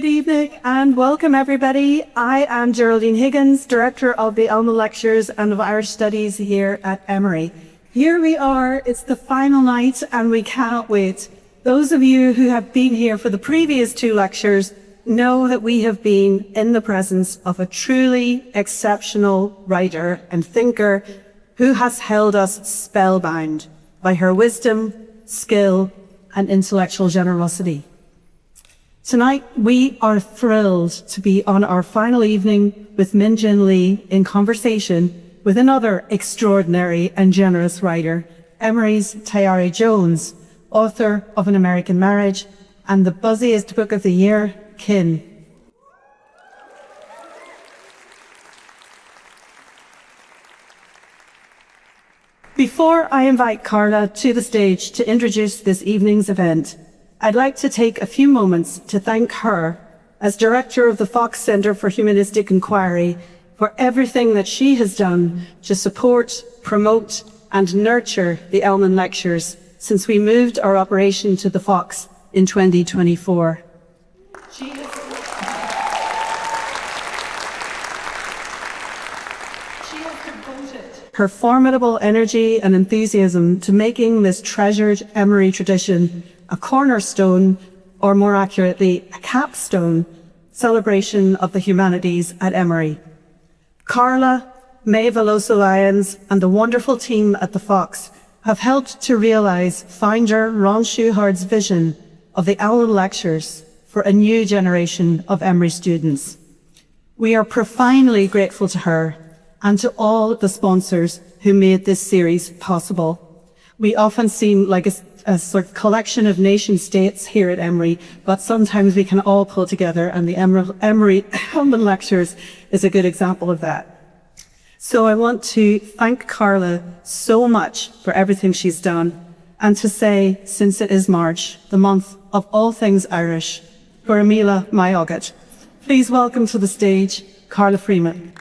Good evening and welcome everybody. I am Geraldine Higgins, Director of the Ellmann Lectures and of Irish Studies here at Emory. Here we are, it's the final night and we cannot wait. Those of you who have been here for the previous two lectures know that we have been in the presence of a truly exceptional writer and thinker who has held us spellbound by her wisdom, skill, and intellectual generosity. Tonight, we are thrilled to be on our final evening with Jin Lee in conversation with another extraordinary and generous writer, Emory's Tayari Jones, author of An American Marriage and the buzziest book of the year, Kin. Before I invite Carla to the stage to introduce this evening's event, I'd like to take a few moments to thank her as Director of the Fox Centre for Humanistic Inquiry for everything that she has done to support, promote and nurture the Ellmann Lectures since we moved our operation to the Fox in 2024. She has devoted her formidable energy and enthusiasm to making this treasured Emory tradition a cornerstone, or more accurately, a capstone, celebration of the humanities at Emory. Carla, May Veloso-Lyons, and the wonderful team at the Fox have helped to realize founder Ron Schuhard's vision of the Ellmann Lectures for a new generation of Emory students. We are profoundly grateful to her and to all the sponsors who made this series possible. We often seem like a sort of collection of nation states here at Emory, but sometimes we can all pull together, and the Emory Ellmann Lectures is a good example of that. So I want to thank Carla so much for everything she's done, and to say, since it is March, the month of all things Irish, Guaramila Mayogat, please welcome to the stage Carla Freeman.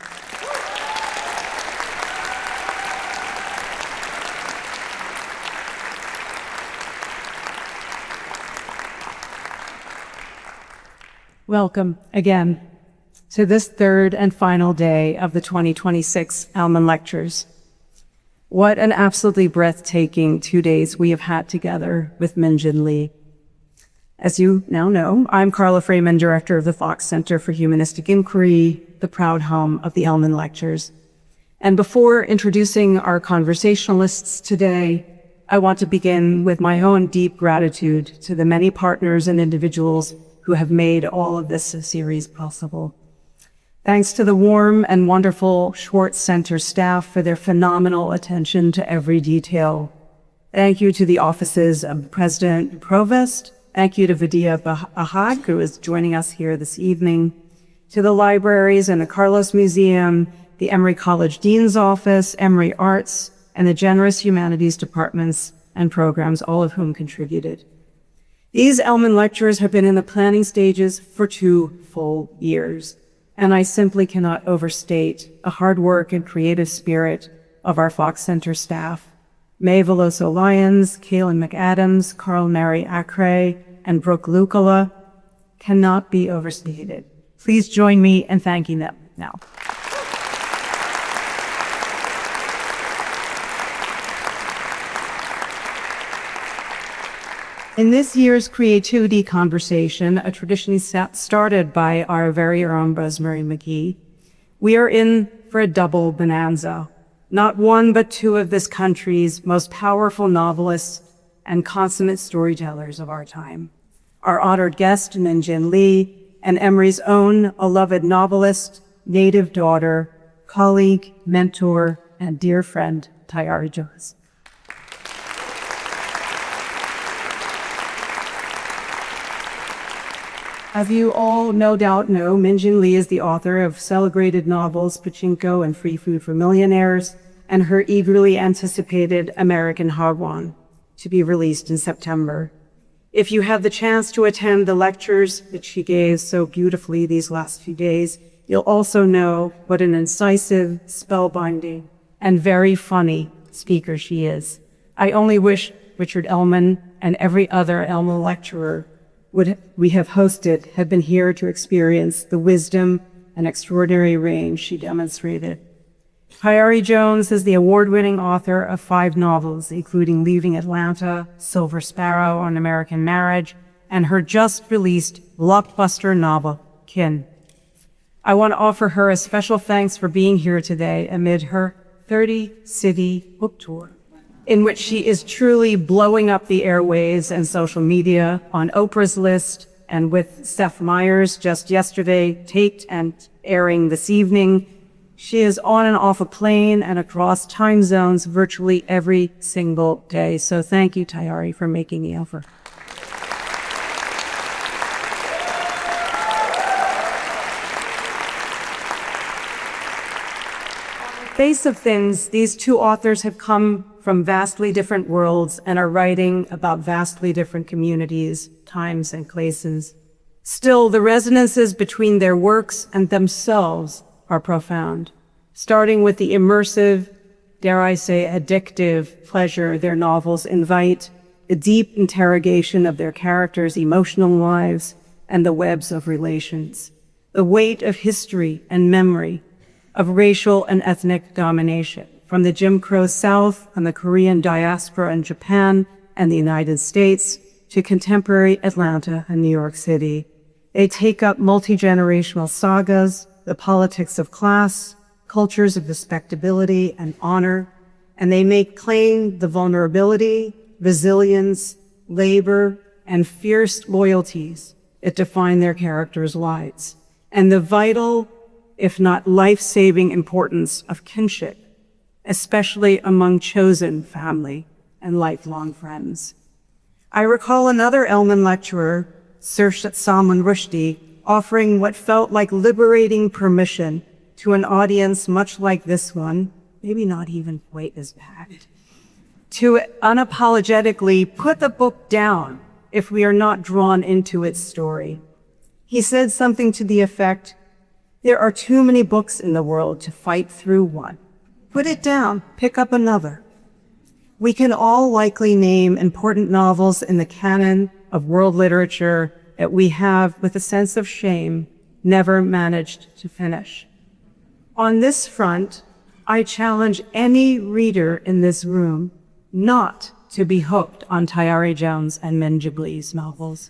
Welcome again to this third and final day of the 2026 Ellmann Lectures. What an absolutely breathtaking 2 days we have had together with Jin Lee. As you now know, I'm Carla Freeman, Director of the Fox Centre for Humanistic Inquiry, the proud home of the Ellmann Lectures. And before introducing our conversationalists today, I want to begin with my own deep gratitude to the many partners and individuals who have made all of this series possible. Thanks to the warm and wonderful Schwartz Center staff for their phenomenal attention to every detail. Thank you to the offices of the President and Provost. Thank you to Vidya Bahag, who is joining us here this evening. To the libraries and the Carlos Museum, the Emory College Dean's Office, Emory Arts, and the generous humanities departments and programs, all of whom contributed. These Ellmann Lectures have been in the planning stages for 2 full years, and I simply cannot overstate the hard work and creative spirit of our Fox Center staff. May Veloso-Lyons, Kaylin McAdams, Carl Mary Acre, and Brooke Lucola cannot be overstated. Please join me in thanking them now. In this year's Creativity Conversation, a tradition started by our very own Rosemary Magee, we are in for a double bonanza. Not one, but two of this country's most powerful novelists and consummate storytellers of our time. Our honored guest, Jin Lee, and Emory's own beloved novelist, native daughter, colleague, mentor, and dear friend, Tayari Jones. As you all no doubt know, Jin Lee is the author of celebrated novels Pachinko and Free Food for Millionaires, and her eagerly anticipated American Hagwon, to be released in September. If you had the chance to attend the lectures that she gave so beautifully these last few days, you'll also know what an incisive, spellbinding, and very funny speaker she is. I only wish Richard Ellmann and every other Ellmann lecturer we have hosted have been here to experience the wisdom and extraordinary range she demonstrated. Tayari Jones is the award-winning author of 5 novels, including Leaving Atlanta, Silver Sparrow, An American Marriage, and her just-released blockbuster novel, Kin. I want to offer her a special thanks for being here today amid her 30-city book tour, in which she is truly blowing up the airways and social media, on Oprah's list, and with Seth Meyers just yesterday, taped and airing this evening. She is on and off a plane and across time zones virtually every single day. So thank you, Tayari, for making the effort. Face of things, these 2 authors have come from vastly different worlds and are writing about vastly different communities, times, and places. Still, the resonances between their works and themselves are profound, starting with the immersive, dare I say, addictive pleasure their novels invite, the deep interrogation of their characters' emotional lives, and the webs of relations, the weight of history and memory, of racial and ethnic domination, from the Jim Crow South and the Korean diaspora in Japan and the United States to contemporary Atlanta and New York City. They take up multi-generational sagas, the politics of class, cultures of respectability and honor, and they make plain the vulnerability, resilience, labor, and fierce loyalties that define their characters' lives, and the vital, if not life-saving importance of kinship, especially among chosen family and lifelong friends. I recall another Ellmann lecturer, Sarshat Salman Rushdie, offering what felt like liberating permission to an audience much like this one, maybe not even quite as packed, to unapologetically put the book down if we are not drawn into its story. He said something to the effect, "There are too many books in the world to fight through one. Put it down, pick up another." We can all likely name important novels in the canon of world literature that we have, with a sense of shame, never managed to finish. On this front, I challenge any reader in this room not to be hooked on Tayari Jones and Magee Lee's novels.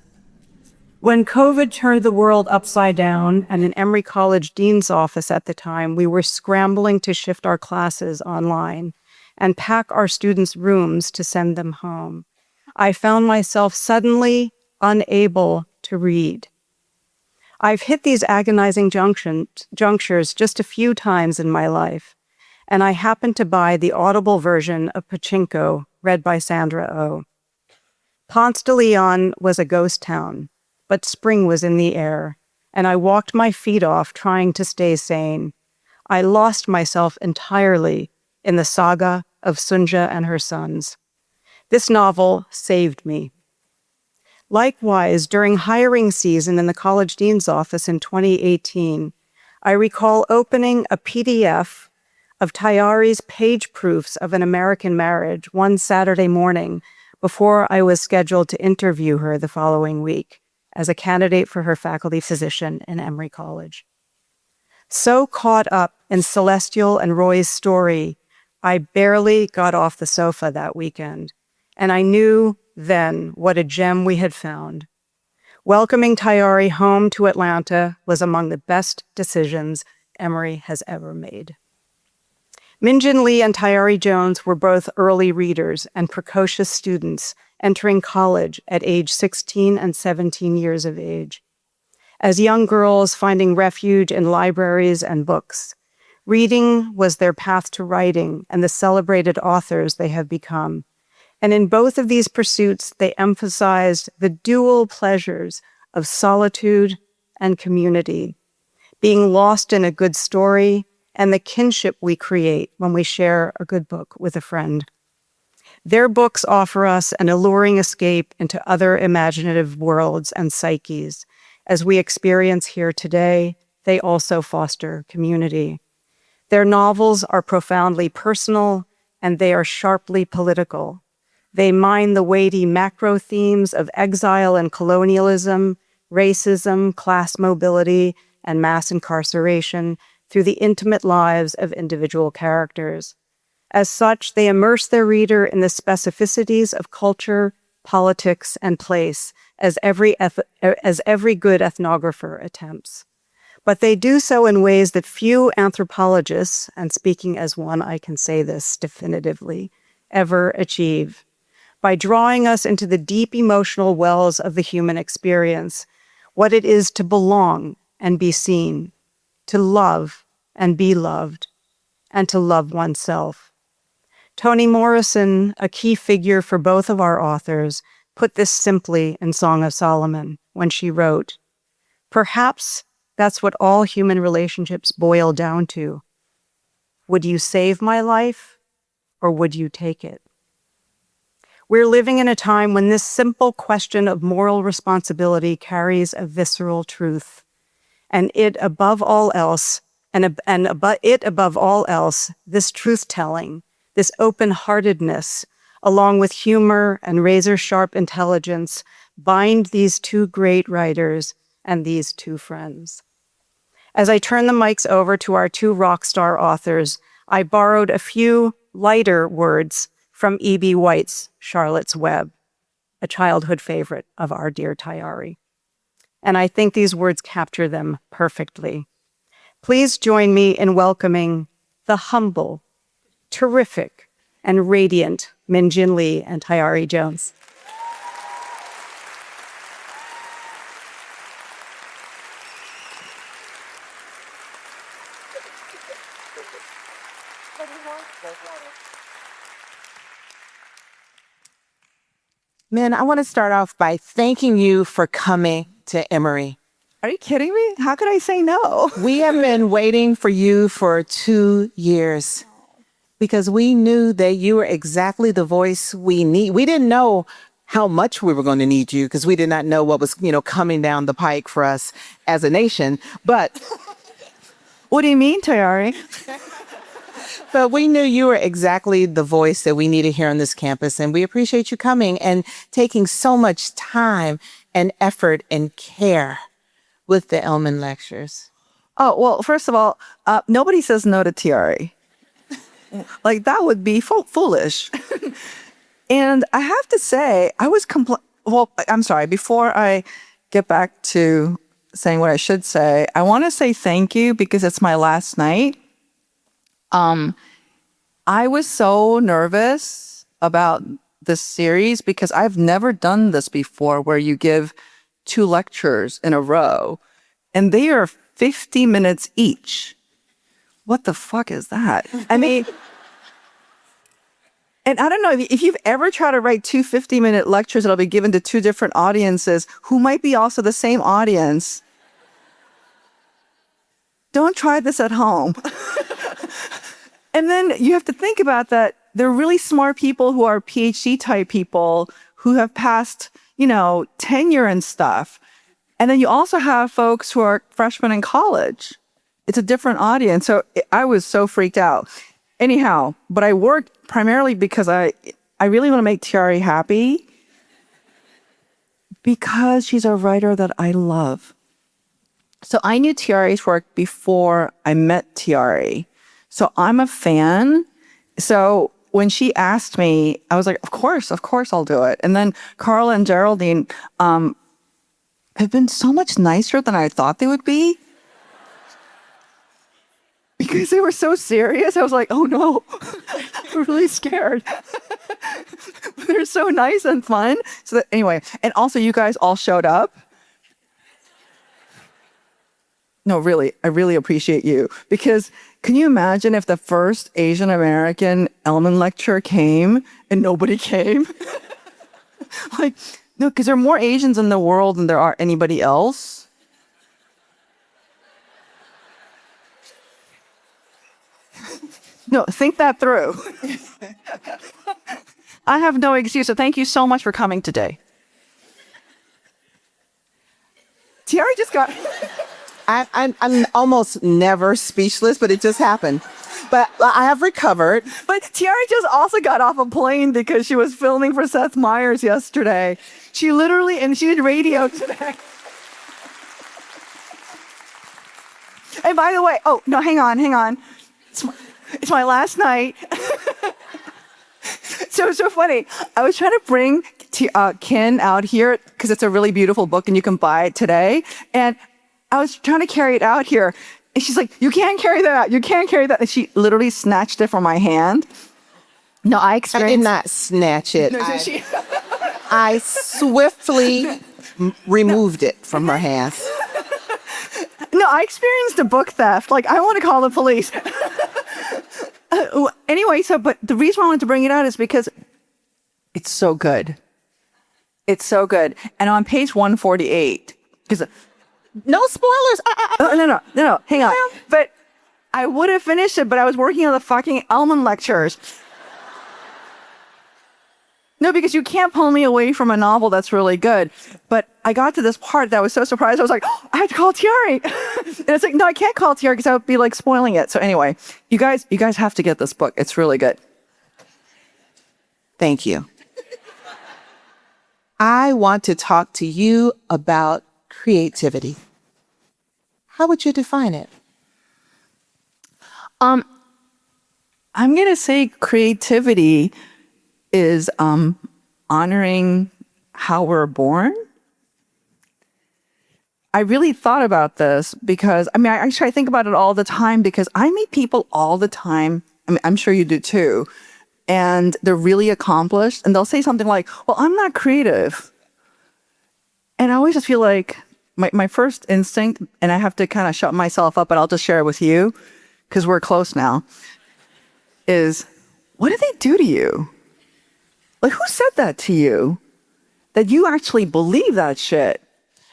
When COVID turned the world upside down, and in Emory College Dean's office at the time, we were scrambling to shift our classes online and pack our students' rooms to send them home, I found myself suddenly unable to read. I've hit these agonizing junctures just a few times in my life, and I happened to buy the Audible version of Pachinko, read by Sandra Oh. Ponce de Leon was a ghost town, but spring was in the air, and I walked my feet off trying to stay sane. I lost myself entirely in the saga of Sunja and her sons. This novel saved me. Likewise, during hiring season in the College Dean's office in 2018, I recall opening a PDF of Tayari's page proofs of An American Marriage one Saturday morning before I was scheduled to interview her the following week as a candidate for her faculty position in Emory College. So caught up in Celestial and Roy's story, I barely got off the sofa that weekend, and I knew then what a gem we had found. Welcoming Tayari home to Atlanta was among the best decisions Emory has ever made. Jin Lee and Tayari Jones were both early readers and precocious students entering college at age 16 and 17 years of age. As young girls finding refuge in libraries and books, reading was their path to writing and the celebrated authors they have become. And in both of these pursuits, they emphasized the dual pleasures of solitude and community, being lost in a good story and the kinship we create when we share a good book with a friend. Their books offer us an alluring escape into other imaginative worlds and psyches. As we experience here today, they also foster community. Their novels are profoundly personal and they are sharply political. They mine the weighty macro themes of exile and colonialism, racism, class mobility, and mass incarceration through the intimate lives of individual characters. As such, they immerse their reader in the specificities of culture, politics, and place, as every good ethnographer attempts. But they do so in ways that few anthropologists, and speaking as one, I can say this definitively, ever achieve. By drawing us into the deep emotional wells of the human experience, what it is to belong and be seen, to love and be loved, and to love oneself. Toni Morrison, a key figure for both of our authors, put this simply in Song of Solomon when she wrote, "Perhaps that's what all human relationships boil down to. Would you save my life, or would you take it?" We're living in a time when this simple question of moral responsibility carries a visceral truth, and it above all else, this truth-telling, this open-heartedness, along with humor and razor-sharp intelligence, bind these two great writers and these two friends. As I turn the mics over to our two rock star authors, I borrowed a few lighter words from E.B. White's Charlotte's Web, a childhood favorite of our dear Tayari. And I think these words capture them perfectly. Please join me in welcoming the humble, terrific, and radiant Jin Lee and Tayari Jones. Min, I want to start off by thanking you for coming to Emory. Are you kidding me? How could I say no? We have been waiting for you for 2 years because we knew that you were exactly the voice we need. We didn't know how much we were going to need you because we did not know what was, coming down the pike for us as a nation. But What do you mean, Tayari? But we knew you were exactly the voice that we needed here on this campus, and we appreciate you coming and taking so much time and effort and care with the Ellmann Lectures. Oh, well, first of all, nobody says no to Tayari. Like, that would be foolish. And I have to say, I'm sorry, before I get back to saying what I should say, I want to say thank you because it's my last night. I was so nervous about this series because I've never done this before where you give 2 lectures in a row and they are 50 minutes each. What the fuck is that? I mean, and I don't know if you've ever tried to write 2 50-minute lectures that'll be given to 2 different audiences who might be also the same audience. Don't try this at home. And then you have to think about that. They're really smart people who are PhD type people who have passed, tenure and stuff. And then you also have folks who are freshmen in college. It's a different audience. So I was so freaked out. Anyhow, but I worked primarily because I really want to make Tayari happy because she's a writer that I love. So I knew Tayari's work before I met Tayari. So I'm a fan. So when she asked me, I was like, of course I'll do it. And then Carla and Geraldine have been so much nicer than I thought they would be. Because they were so serious. I was like, oh no, I'm really scared. They're so nice and fun. So anyway, and also you guys all showed up. No, really, I really appreciate you because can you imagine if the first Asian American Ellmann lecture came and nobody came? Like, no, because there are more Asians in the world than there are anybody else. No, think that through. I have no excuse, so thank you so much for coming today. Tayari just got... I'm almost never speechless, but it just happened. But I have recovered. But Tayari just also got off a plane because she was filming for Seth Meyers yesterday. She literally, and she did radio today. And by the way, oh, no, hang on. It's my last night. So it's so funny. I was trying to bring Ken out here because it's a really beautiful book and you can buy it today. And I was trying to carry it out here. And she's like, you can't carry that out. You can't carry that. And she literally snatched it from my hand. No, I experienced... I did not snatch it. No, I swiftly removed it from her hands. No, I experienced a book theft. Like, I want to call the police. Anyway, but the reason I wanted to bring it out is because it's so good. It's so good. And on page 148, because... No spoilers. No, hang on. But I would have finished it, but I was working on the fucking Ellmann Lectures. No, because you can't pull me away from a novel that's really good. But I got to this part that I was so surprised. I was like, oh, I have to call Tayari. And it's like, no, I can't call Tayari because I would be like spoiling it. So anyway, you guys have to get this book. It's really good. Thank you. I want to talk to you about creativity. How would you define it? I'm going to say creativity is honoring how we're born. I really thought about this because, I think about it all the time because I meet people all the time. I'm sure you do too. And they're really accomplished and they'll say something like, well, I'm not creative. And I always just feel like my first instinct, and I have to kind of shut myself up, but I'll just share it with you because we're close now, is what did they do to you? Like, who said that to you? That you actually believe that shit?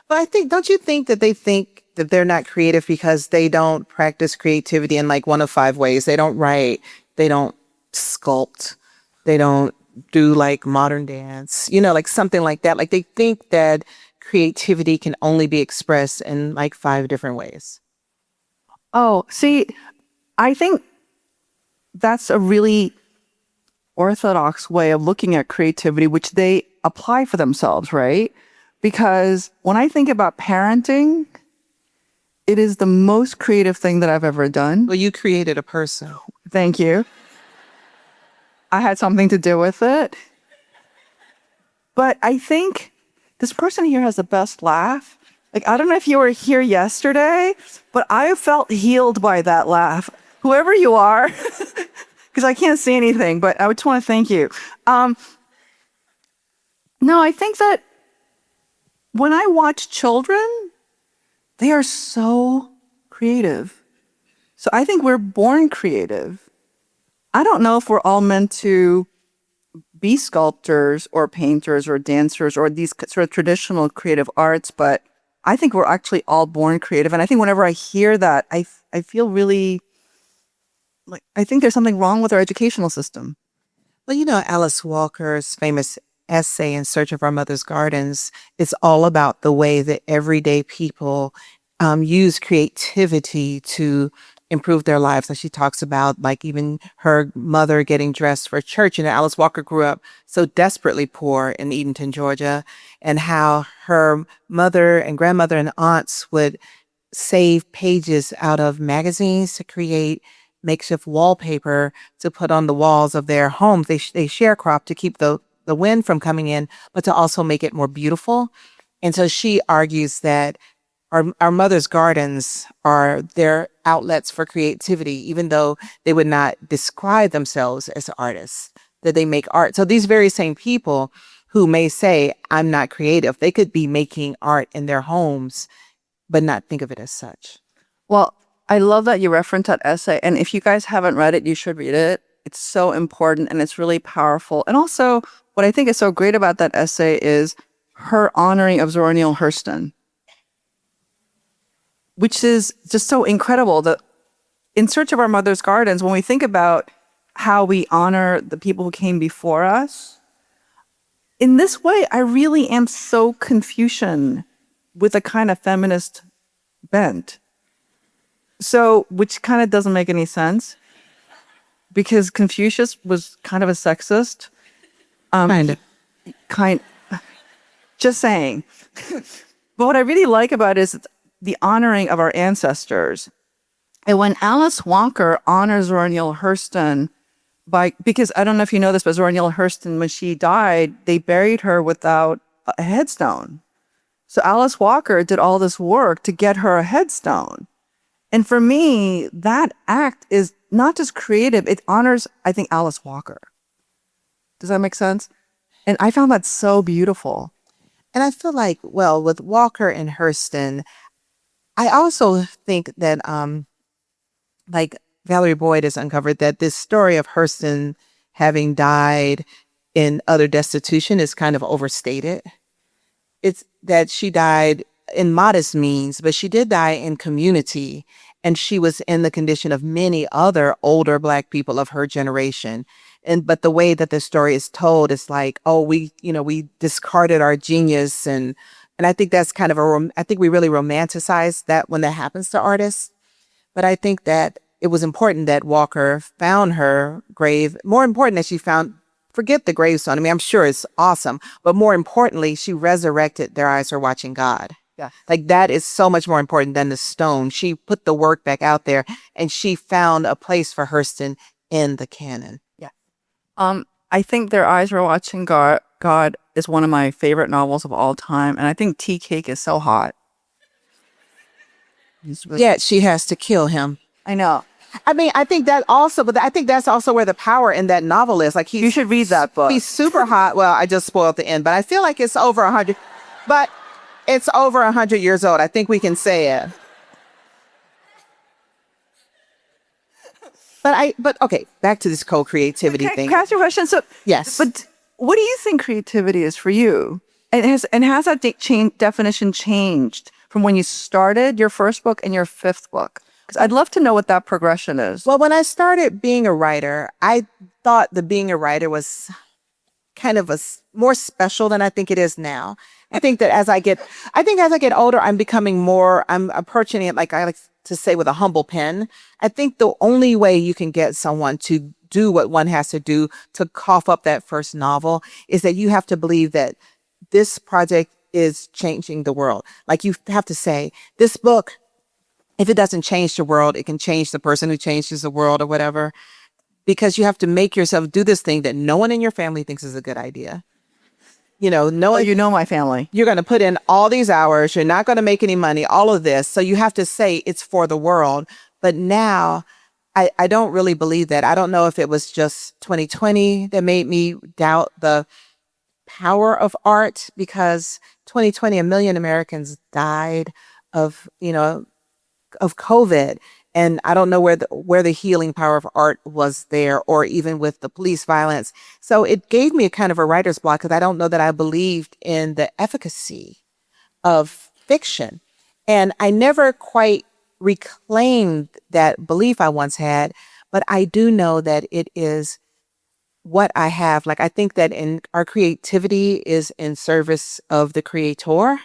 But don't you think that they think that they're not creative because they don't practice creativity in like one of 5 ways? They don't write, they don't sculpt, they don't do like modern dance, like something like that. Like they think that creativity can only be expressed in like 5 different ways. Oh, see, I think that's a really orthodox way of looking at creativity, which they apply for themselves, right? Because when I think about parenting, it is the most creative thing that I've ever done. Well, you created a person. Thank you. I had something to do with it. But I think this person here has the best laugh. Like, I don't know if you were here yesterday, but I felt healed by that laugh. Whoever you are, because I can't see anything, but I just want to thank you. No, I think that when I watch children, they are so creative. So I think we're born creative. I don't know if we're all meant to be sculptors or painters or dancers or these sort of traditional creative arts, but I think we're actually all born creative. And I think whenever I hear that, I feel really like, I think there's something wrong with our educational system. Well, Alice Walker's famous essay In Search of Our Mother's Gardens is all about the way that everyday people use creativity to improve their lives. And she talks about like even her mother getting dressed for church. Alice Walker grew up so desperately poor in Edenton, Georgia, and how her mother and grandmother and aunts would save pages out of magazines to create makeshift wallpaper to put on the walls of their homes. They sharecrop to keep the wind from coming in, but to also make it more beautiful. And so she argues that our mother's gardens are their outlets for creativity, even though they would not describe themselves as artists, that they make art. So these very same people who may say, I'm not creative, they could be making art in their homes, but not think of it as such. Well, I love that you referenced that essay. And if you guys haven't read it, you should read it. It's so important and it's really powerful. And also, what I think is so great about that essay is her honoring of Zora Neale Hurston, which is just so incredible. That In Search of Our Mother's Gardens, when we think about how we honor the people who came before us, in this way, I really am so Confucian with a kind of feminist bent. So, which kind of doesn't make any sense. because Confucius was kind of a sexist. Kind of. Just saying. But what I really like about it is the honoring of our ancestors. And when Alice Walker honors Zora Neale Hurston because I don't know if you know this, but Zora Neale Hurston, when she died, they buried her without a headstone. So Alice Walker did all this work to get her a headstone. And for me, that act is not just creative, it honors, I think, Alice Walker. Does that make sense? And I found that so beautiful. And I feel like, well, with Walker and Hurston, I also think that, like Valerie Boyd has uncovered, that this story of Hurston having died in utter destitution is kind of overstated. It's that she died in modest means, but she did die in community. And she was in the condition of many other older Black people of her generation. But the way that the story is told is like, oh, we discarded our genius. And I think that's kind of I think we really romanticize that when that happens to artists. But I think that it was important that Walker found her grave. More important that she forget the gravestone. I mean, I'm sure it's awesome. But more importantly, she resurrected Their Eyes Are Watching God. Yeah. Like that is so much more important than the stone. She put the work back out there and she found a place for Hurston in the canon. Yeah. I think Their Eyes Were Watching God is one of my favorite novels of all time. And I think Tea Cake is so hot. Yeah, she has to kill him. I know. I mean, I think that also, but I think that's also where the power in that novel is. Like You should read that book. He's super hot. Well, I just spoiled the end, but I feel like it's over 100. But it's over 100 years old. I think we can say it. But okay, back to this co-creativity thing. Can I ask you a question? So Yes. But what do you think creativity is for you? And has that definition changed from when you started your first book and your fifth book? Because I'd love to know what that progression is. Well, when I started being a writer, I thought that being a writer was kind of more special than I think it is now. I think that as I get older, I'm approaching it, like I like to say, with a humble pen. I think the only way you can get someone to do what one has to do to cough up that first novel is that you have to believe that this project is changing the world. Like you have to say, this book, if it doesn't change the world, it can change the person who changes the world or whatever. Because you have to make yourself do this thing that no one in your family thinks is a good idea. You know, you know my family. You're going to put in all these hours. You're not going to make any money, all of this. So you have to say it's for the world. But now I don't really believe that. I don't know if it was just 2020 that made me doubt the power of art, because 2020, 1 million Americans died of COVID. And I don't know where the healing power of art was there, or even with the police violence. So it gave me a kind of a writer's block, because I don't know that I believed in the efficacy of fiction. And I never quite reclaimed that belief I once had, but I do know that it is what I have. Like, I think that our creativity is in service of the creator.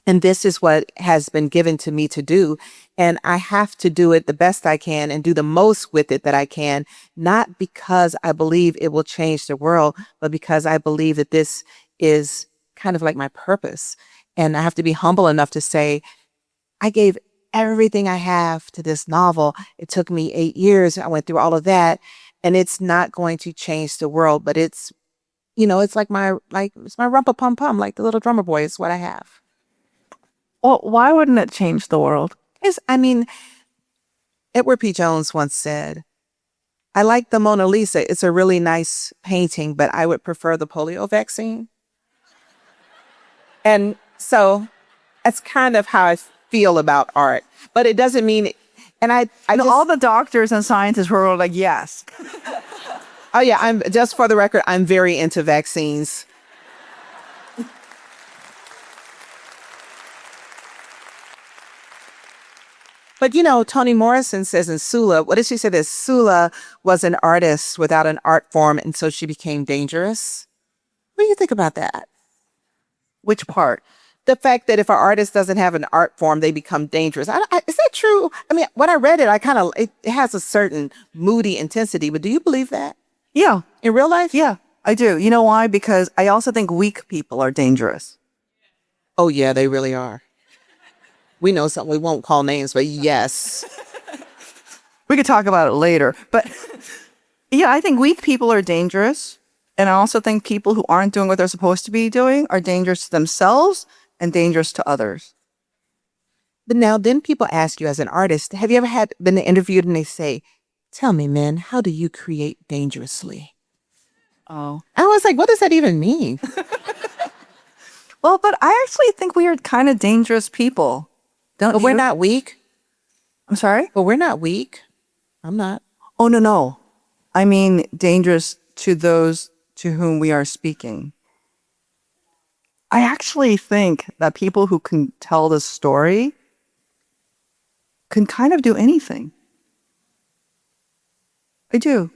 And this is what has been given to me to do. And I have to do it the best I can and do the most with it that I can, not because I believe it will change the world, but because I believe that this is kind of like my purpose. And I have to be humble enough to say, I gave everything I have to this novel. It took me 8 years. I went through all of that, and it's not going to change the world, but it's like it's my rumpa pum pum, like the little drummer boy is what I have. Well, why wouldn't it change the world? Edward P. Jones once said, I like the Mona Lisa. It's a really nice painting, but I would prefer the polio vaccine. And so that's kind of how I feel about art. But it doesn't mean, all the doctors and scientists were like, yes. Oh yeah, just for the record, I'm very into vaccines. But, Toni Morrison says in Sula, what did she say? That Sula was an artist without an art form, and so she became dangerous. What do you think about that? Which part? the fact that if an artist doesn't have an art form, they become dangerous. Is that true? I mean, when I read it, it has a certain moody intensity, but do you believe that Yeah. in real life? Yeah, I do. You know why? Because I also think weak people are dangerous. Oh, yeah, they really are. We know something. We won't call names, but yes. We could talk about it later. But yeah, I think weak people are dangerous. And I also think people who aren't doing what they're supposed to be doing are dangerous to themselves and dangerous to others. But now then people ask you as an artist, have you ever been interviewed and they say, tell me, man, how do you create dangerously? Oh. I was like, what does that even mean? Well, but I actually think we are kind of dangerous people. Don't But we're you? not weak. I'm sorry? But we're not weak. I'm not. Oh, no, no. I mean dangerous to those to whom we are speaking. I actually think that people who can tell the story can kind of do anything. I do.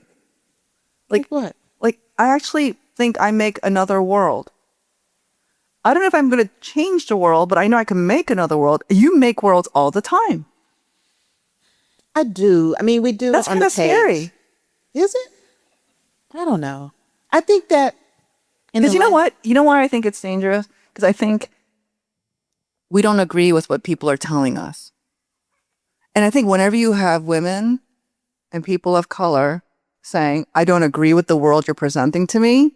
Like what? Like, I actually think I make another world. I don't know if I'm going to change the world, but I know I can make another world. You make worlds all the time. I do. I mean, we do. That's on kind the of page. scary. Is it? I don't know. I think that. Because you know what? You know why I think it's dangerous? Because I think we don't agree with what people are telling us. And I think whenever you have women and people of color saying, I don't agree with the world you're presenting to me,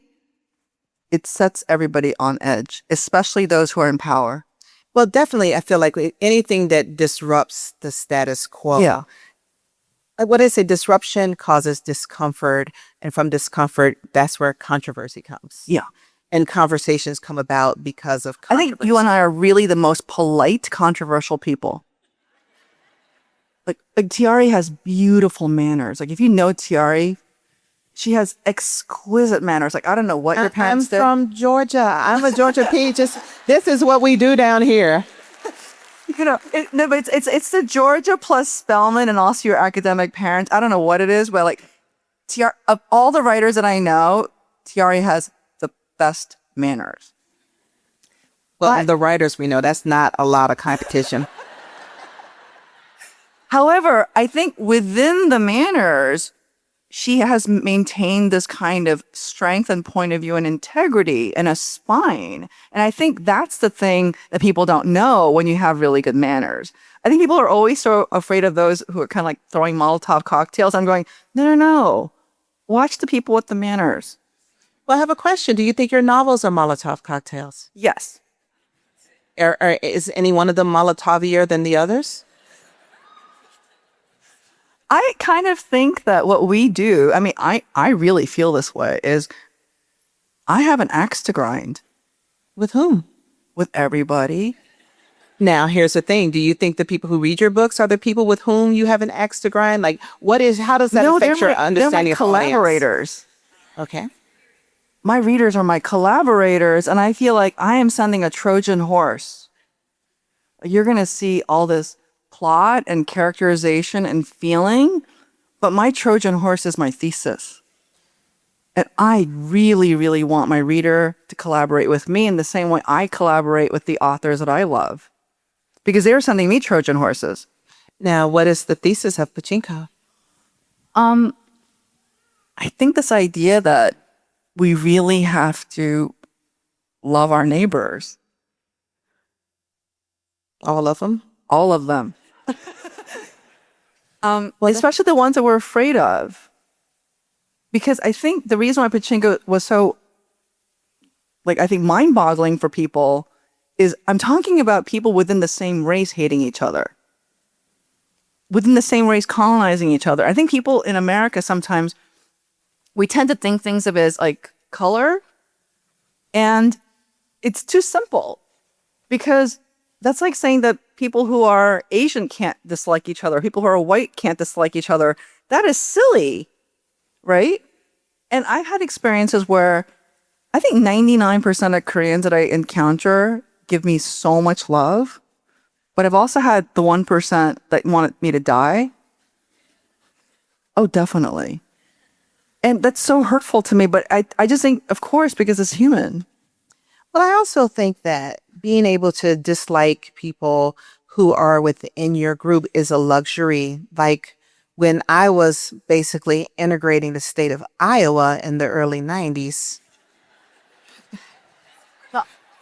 it sets everybody on edge, especially those who are in power. Well, definitely, I feel like anything that disrupts the status quo. Yeah. Like what I say, disruption causes discomfort. And from discomfort, that's where controversy comes. Yeah. And conversations come about because of I controversy. think you and I are really the most polite, controversial people. Like Tayari has beautiful manners. Like if you know Tayari, she has exquisite manners. Like I don't know what your parents did. I'm from Georgia. I'm a Georgia peach. This is what we do down here. You know, but it's the Georgia plus Spelman and also your academic parents. I don't know what it is, but like Tayari, of all the writers that I know, Tayari has the best manners. Well, But- and the writers we know, that's not a lot of competition. However, I think within the manners, she has maintained this kind of strength and point of view and integrity and a spine. And I think that's the thing that people don't know when you have really good manners. I think people are always so afraid of those who are kind of like throwing Molotov cocktails. I'm going, no. Watch the people with the manners. Well, I have a question. Do you think your novels are Molotov cocktails? Yes. Is any one of them Molotovier than the others? I kind of think that what we do, I mean, I really feel this way, is I have an axe to grind With whom? with everybody. Now, here's the thing. Do you think the people who read your books are the people with whom you have an axe to grind? Like, how does that affect your understanding of they're my audience? collaborators. Okay. My readers are my collaborators, and I feel like I am sending a Trojan horse. You're going to see all this plot and characterization and feeling, but my Trojan horse is my thesis. And I really, really want my reader to collaborate with me in the same way I collaborate with the authors that I love, because they're sending me Trojan horses. Now, what is the thesis of Pachinko? I think this idea that we really have to love our neighbors. All of them? All of them. Especially the ones that we're afraid of. Because I think the reason why Pachinko was so, I think mind-boggling for people is I'm talking about people within the same race hating each other. Within the same race colonizing each other. I think people in America sometimes, we tend to think things of as like color, and it's too simple. Because that's like saying that people who are Asian can't dislike each other. People who are white can't dislike each other. That is silly, right? And I've had experiences where I think 99% of Koreans that I encounter give me so much love. But I've also had the 1% that wanted me to die. Oh, definitely. And that's so hurtful to me. But I just think, of course, because it's human. But I also think that being able to dislike people who are within your group is a luxury. Like when I was basically integrating the state of Iowa in the early 90s,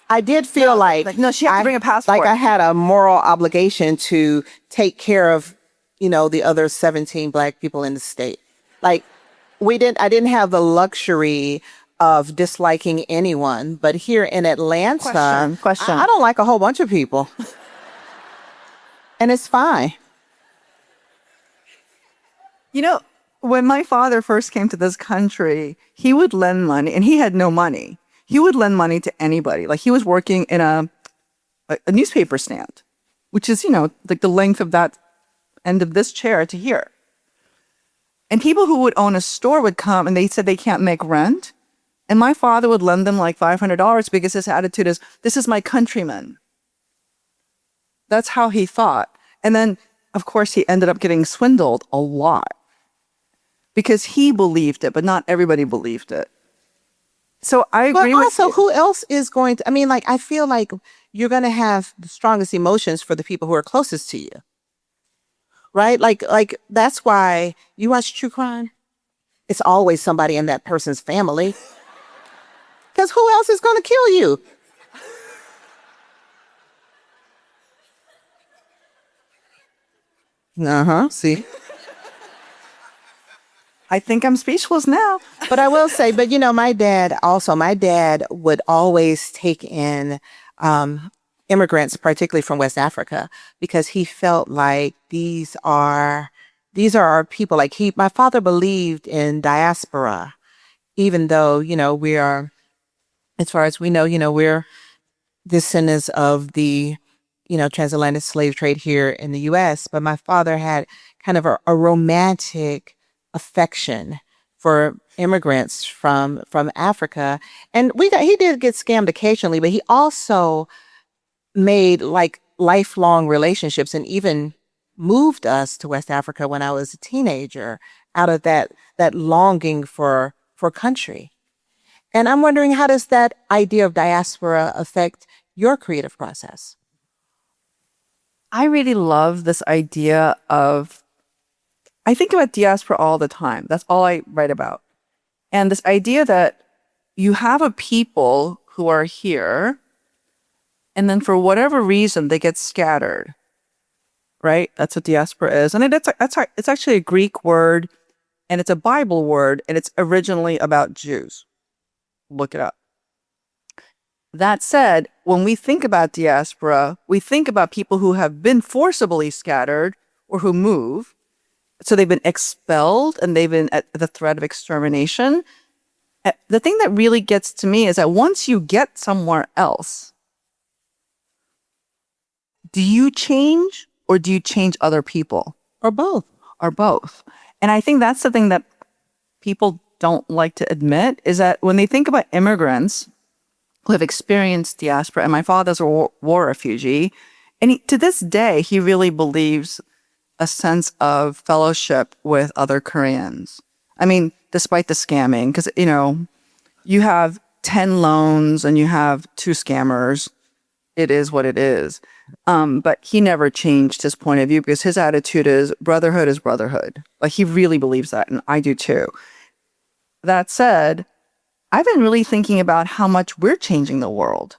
I did feel like no, she had to bring a passport. like I had a moral obligation to take care of, the other 17 Black people in the state. Like I didn't have the luxury of disliking anyone, but here in Atlanta, Question. I don't like a whole bunch of people. And it's fine. When my father first came to this country, he would lend money, and he had no money. He would lend money to anybody. Like he was working in a newspaper stand, which is, like the length of that end of this chair to here. And people who would own a store would come and they said they can't make rent. And my father would lend them like $500 because his attitude is, this is my countryman. That's how he thought. And then, of course, he ended up getting swindled a lot because he believed it, but not everybody believed it. So I agree But with also, you. who else is going to, I feel like you're going to have the strongest emotions for the people who are closest to you. Right? Like that's why you watch true crime. It's always somebody in that person's family. Because who else is going to kill you? See? I think I'm speechless now. But I will say, my dad would always take in immigrants, particularly from West Africa, because he felt like these are our people. Like my father believed in diaspora, even though, we are, as far as we know, we're descendants of the, transatlantic slave trade here in the U.S. But my father had kind of a romantic affection for immigrants from Africa. And he did get scammed occasionally, but he also made like lifelong relationships and even moved us to West Africa when I was a teenager out of that longing for country. And I'm wondering, how does that idea of diaspora affect your creative process? I really love this idea I think about diaspora all the time. That's all I write about. And this idea that you have a people who are here, and then for whatever reason, they get scattered, right? That's what diaspora is. And it's actually a Greek word, and it's a Bible word, and it's originally about Jews. Look it up. That said, when we think about diaspora, we think about people who have been forcibly scattered or who move. So they've been expelled and they've been at the threat of extermination. The thing that really gets to me is that once you get somewhere else, do you change or do you change other people? Or both? Or both. And I think that's the thing that people don't like to admit, is that when they think about immigrants who have experienced diaspora, and my father's a war refugee, and to this day, he really believes a sense of fellowship with other Koreans. I mean, despite the scamming, because, you have 10 loans and you have 2 scammers. It is what it is. But he never changed his point of view because his attitude is brotherhood. Like, he really believes that, and I do too. That said, I've been really thinking about how much we're changing the world.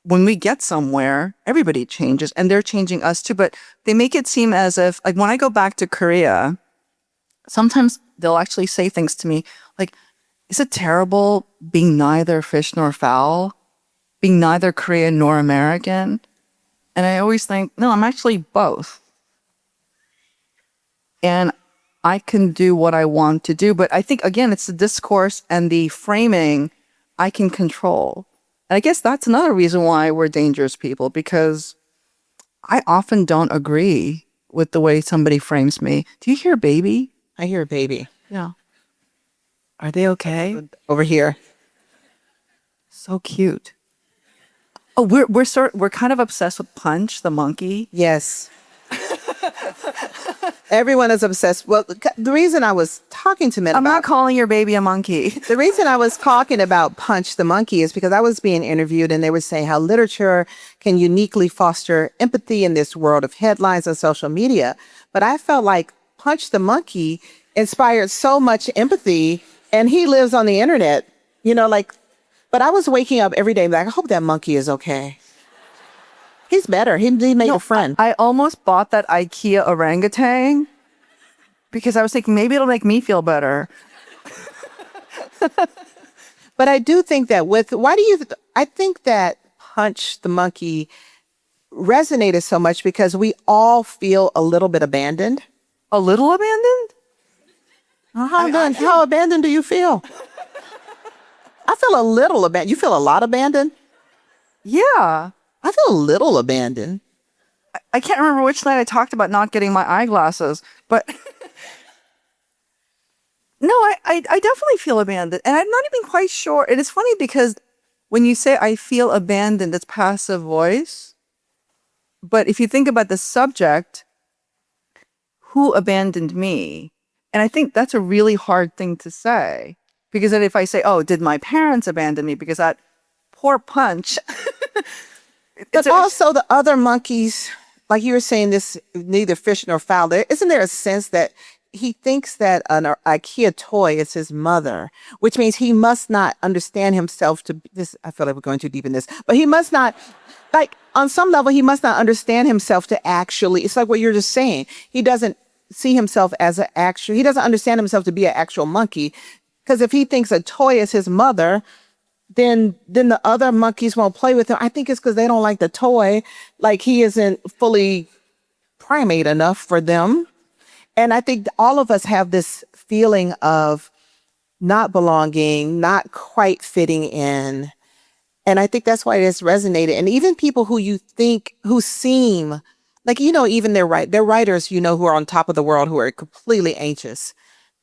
When we get somewhere, everybody changes, and they're changing us too. But they make it seem as if, like, when I go back to Korea, sometimes they'll actually say things to me like, is it terrible being neither fish nor fowl? Being neither Korean nor American? And I always think, no, I'm actually both. And I can do what I want to do. But I think, again, it's the discourse and the framing I can control. And I guess that's another reason why we're dangerous people, because I often don't agree with the way somebody frames me. Do you hear a baby? I hear a baby. Yeah. Are they okay? Over here. So cute. Oh, we're kind of obsessed with Punch, the monkey. Yes. Everyone is obsessed. Well, the reason I was talking to men I'm about not calling your baby a monkey. the reason I was talking about Punch the Monkey is because I was being interviewed and they were saying how literature can uniquely foster empathy in this world of headlines and social media. But I felt like Punch the Monkey inspired so much empathy, and he lives on the internet, but I was waking up every day like, I hope that monkey is okay. He's better. He made a friend. I almost bought that IKEA orangutan because I was thinking maybe it'll make me feel better. But I do think that I think that Punch the Monkey resonated so much because we all feel a little bit abandoned. A little abandoned? How abandoned do you feel? I feel a little abandoned. You feel a lot abandoned? Yeah. I feel a little abandoned. I can't remember which night I talked about not getting my eyeglasses, but no, I definitely feel abandoned. And I'm not even quite sure. And it's funny because when you say I feel abandoned, it's passive voice. But if you think about the subject, who abandoned me? And I think that's a really hard thing to say. Because then if I say, oh, did my parents abandon me? Because that poor Punch. But also the other monkeys, like you were saying, this neither fish nor fowl. Isn't there a sense that he thinks that an IKEA toy is his mother, which means he must not understand himself to this. I feel like we're going too deep in this, but he must not, like on some level, he must not understand himself to actually, it's like what you're just saying. He doesn't see himself as he doesn't understand himself to be an actual monkey. Because if he thinks a toy is his mother, then the other monkeys won't play with him. I think it's because they don't like the toy. Like he isn't fully primate enough for them. And I think all of us have this feeling of not belonging, not quite fitting in. And I think that's why it has resonated. And even people who seem like, even their writers, who are on top of the world, who are completely anxious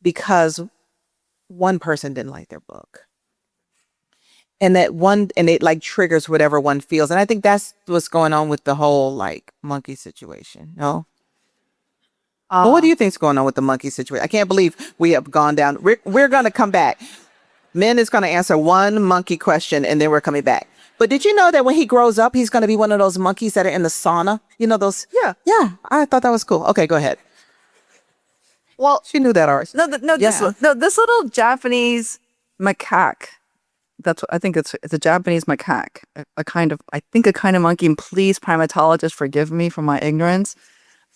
because one person didn't like their book. And it like triggers whatever one feels. And I think that's what's going on with the whole like monkey situation. No? Well, what do you think's going on with the monkey situation? I can't believe we have gone down. We're going to come back. Min is going to answer one monkey question and then we're coming back. But did you know that when he grows up, he's going to be one of those monkeys that are in the sauna? Those? Yeah. Yeah. I thought that was cool. Okay, go ahead. Well, She knew that, Ars. This little Japanese macaque. I think it's a Japanese macaque, a kind of monkey. And please, primatologists, forgive me for my ignorance.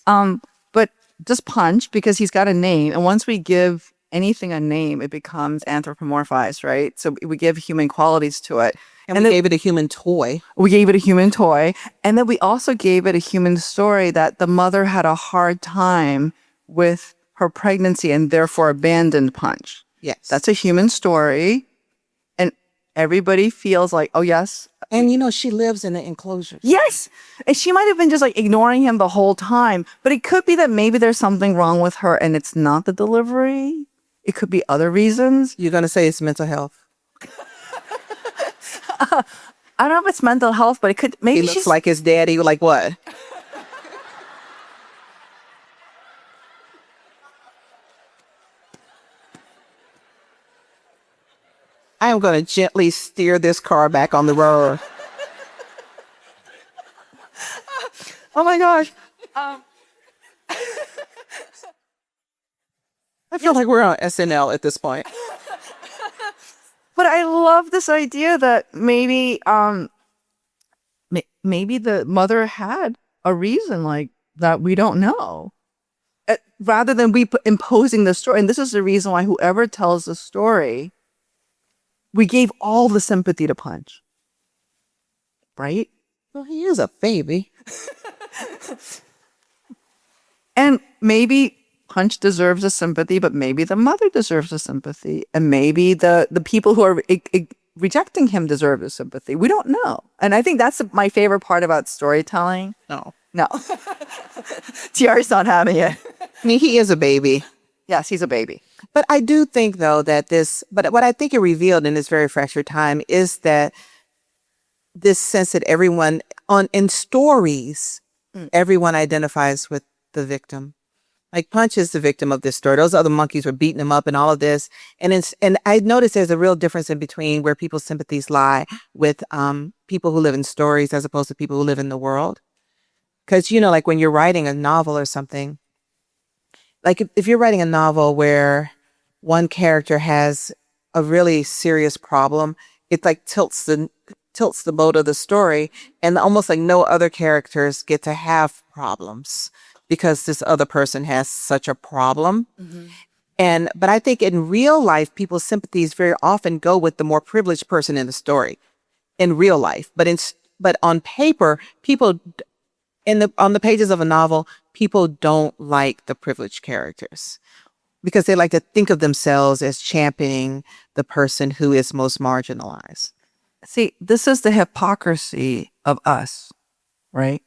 But just Punch, because he's got a name, and once we give anything a name, it becomes anthropomorphized, right? So we give human qualities to it, And we gave it a human toy. We gave it a human toy, and then we also gave it a human story that the mother had a hard time with her pregnancy and therefore abandoned Punch. Yes. That's a human story. Everybody feels like, oh, yes. And, she lives in the enclosure. Yes. And she might have been just like ignoring him the whole time. But it could be that maybe there's something wrong with her and it's not the delivery. It could be other reasons. You're going to say it's mental health. I don't know if it's mental health, but it could. Maybe He looks like his daddy. Like what? I am going to gently steer this car back on the road. Oh my gosh. I feel like we're on SNL at this point. But I love this idea that maybe maybe the mother had a reason like that we don't know. Rather than imposing the story. And this is the reason why whoever tells the story, we gave all the sympathy to Punch. Right? Well, he is a baby. And maybe Punch deserves a sympathy, but maybe the mother deserves a sympathy. And maybe the people who are rejecting him deserve a sympathy. We don't know. And I think that's my favorite part about storytelling. No. Tayari's not having it. I mean, he is a baby. Yes, he's a baby. But I do think, though, that but what I think it revealed in this very fractured time is that this sense that in stories, everyone identifies with the victim. Like Punch is the victim of this story. Those other monkeys were beating him up and all of this. And I noticed there's a real difference in between where people's sympathies lie with people who live in stories as opposed to people who live in the world. Because, like when you're writing a novel or something, like if you're writing a novel where one character has a really serious problem, it like tilts the boat of the story, and almost like no other characters get to have problems because this other person has such a problem. But I think in real life, people's sympathies very often go with the more privileged person in the story in real life. But on paper, people on the pages of a novel, people don't like the privileged characters because they like to think of themselves as championing the person who is most marginalized. See, this is the hypocrisy of us, right?